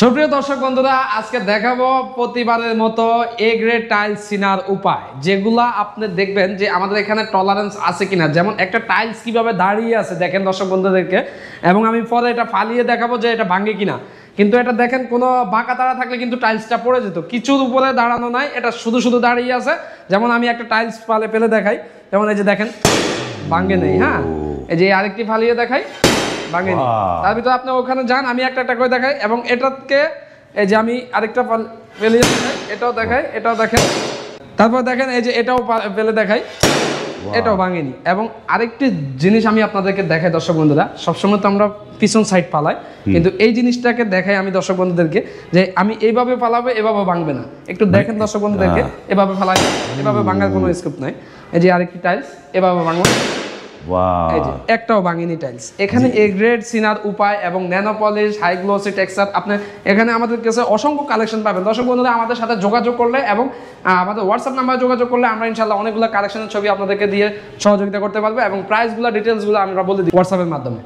সুপ্রিয় দর্শক বন্ধুরা, আজকে দেখাবো প্রতিবারের মতো এ গ্রেড টাইলস চিনার উপায়, যেগুলা আপনি দেখবেন যে আমাদের এখানে টলারেন্স আছে কিনা। যেমন একটা টাইলস কিভাবে দাঁড়িয়ে আছে দেখেন দর্শক বন্ধুদেরকে, এবং আমি পরে এটা ফালিয়ে দেখাবো যে এটা ভাঙে কিনা। কিন্তু এটা দেখেন কোনো বাঁকা তারা থাকলে কিন্তু টাইলসটা পড়ে যেত, কিছুর উপরে দাঁড়ানো নাই, এটা শুধু শুধু দাঁড়িয়ে আছে। যেমন আমি একটা টাইলস ফেলে দেখাই, যেমন এই যে দেখেন ভাঙে নেই। হ্যাঁ, এই যে আরেকটি ফালিয়ে দেখাই, ভাঙেনি। তার ভিতরে আপনি ওখানে যান, আমি একটা একটা করে দেখাই। এবং এটাকে এই যে আমি আরেকটা ফেলিয়ে দেখাই, এটাও দেখাই, এটাও দেখেন। তারপর দেখেন এই যে এটাও ফেলে দেখাই, এটাও ভাঙেনি। এবং আরেকটি জিনিস আমি আপনাদেরকে দেখাই দর্শক বন্ধুরা, সবসময় তো আমরা পিছন সাইড পালাই, কিন্তু এই জিনিসটাকে দেখাই আমি দর্শক বন্ধুদেরকে যে আমি এইভাবে পালাবো, এভাবে ভাঙবে না। একটু দেখেন দর্শক বন্ধুদেরকে, এভাবে ফালাই, এভাবে ভাঙার কোনো স্কোপ নাই। এই যে আরেকটি টাইলস, এভাবে ভাঙবো, এই যে একটাও ভাঙিনি টাইলস। এখানে এ গ্রেড চিনার উপায় এবং nano polish, high glossy texture, আপনি এখানে আমাদের কাছে অসংখ্য কালেকশন পাবেন। দর্শক বন্ধুরা, আমাদের সাথে যোগাযোগ করলে এবং আমাদের হোয়াটসঅ্যাপ নাম্বারে যোগাযোগ করলে আমরা ইনশাআল্লাহ অনেকগুলো কালেকশনের ছবি আপনাদেরকে দিয়ে সহযোগিতা করতে পারবো, এবং প্রাইসগুলো ডিটেলসগুলো আমরা বলে দিই হোয়াটসঅ্যাপের মাধ্যমে।